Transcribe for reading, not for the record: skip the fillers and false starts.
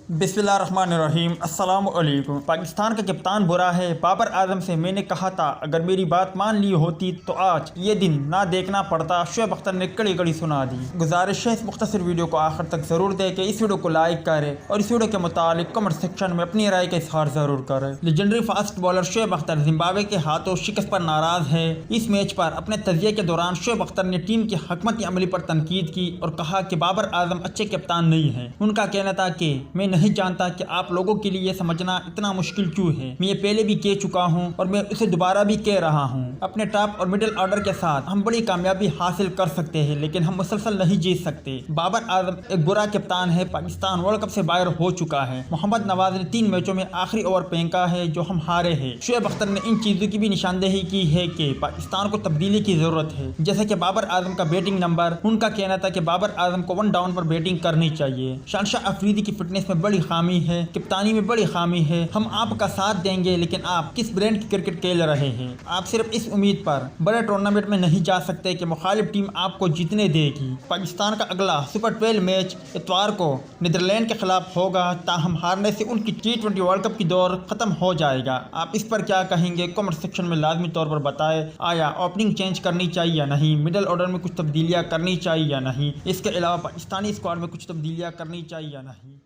बिस्मिल्लाहिर्रहमानिर्रहीम। अस्सलाम वालेकुम। पाकिस्तान का कप्तान बुरा है। बाबर आजम से मैंने कहा था अगर मेरी बात मान ली होती तो आज ये दिन ना देखना पड़ता। शोएब अख्तर ने कड़ी कड़ी सुना दी। गुजारिश है इस मुख्तसर वीडियो को आखिर तक ज़रूर देखें। इस वीडियो को लाइक करें और इस वीडियो के मुतालिक कमेंट सेक्शन में अपनी राय का इजहार ज़रूर करें। Legendary fast bowler Shoaib Akhtar Zimbabwe के हाथों शिकस्त पर नाराज़ है। इस मैच पर अपने तजिए के दौरान शोएब अख्तर ने टीम की हकमत अमली पर तनकीद की और कहा कि बाबर आजम अच्छे कप्तान नहीं है। उनका कहना था कि मैं नहीं जानता कि आप लोगों के लिए समझना इतना मुश्किल क्यों है। मैं ये पहले भी कह चुका हूं और मैं उसे दोबारा भी कह रहा हूं। अपने टॉप और मिडिल ऑर्डर के साथ हम बड़ी कामयाबी हासिल कर सकते हैं, लेकिन हम मुसलसल नहीं जीत सकते। बाबर आजम एक बुरा कप्तान है। पाकिस्तान वर्ल्ड कप से बाहर हो चुका है। मोहम्मद नवाज ने 3 मैचों में आखिरी ओवर फेंका है जो हम हारे हैं। शोएब अख्तर ने इन चीज़ों की भी निशानदेही की है कि पाकिस्तान को तब्दीली की जरूरत है, जैसे कि बाबर आजम का बैटिंग नंबर। उनका कहना था कि बाबर आजम को 1 डाउन पर बैटिंग करनी चाहिए। शानशाह अफरीदी की फिटनेस में बड़ी खामी है, कप्तानी में बड़ी खामी है। हम आपका साथ देंगे, लेकिन आप किस ब्रांड की क्रिकेट खेल रहे हैं? आप सिर्फ इस उम्मीद पर बड़े टूर्नामेंट में नहीं जा सकते कि मुखालिफ टीम आपको जीतने देगी। पाकिस्तान का अगला सुपर 12 मैच इतवार को नीदरलैंड के खिलाफ होगा। ताहम हारने से उनकी T20 वर्ल्ड कप की दौर खत्म हो जाएगा। आप इस पर क्या कहेंगे? कमेंट सेक्शन में लाजमी तौर पर बताएं। आया ओपनिंग चेंज करनी चाहिए या नहीं? मिडिल ऑर्डर में कुछ तब्दीलियां करनी चाहिए या नहीं? इसके अलावा पाकिस्तानी स्क्वाड में कुछ तब्दीलियां करनी चाहिए या नहीं?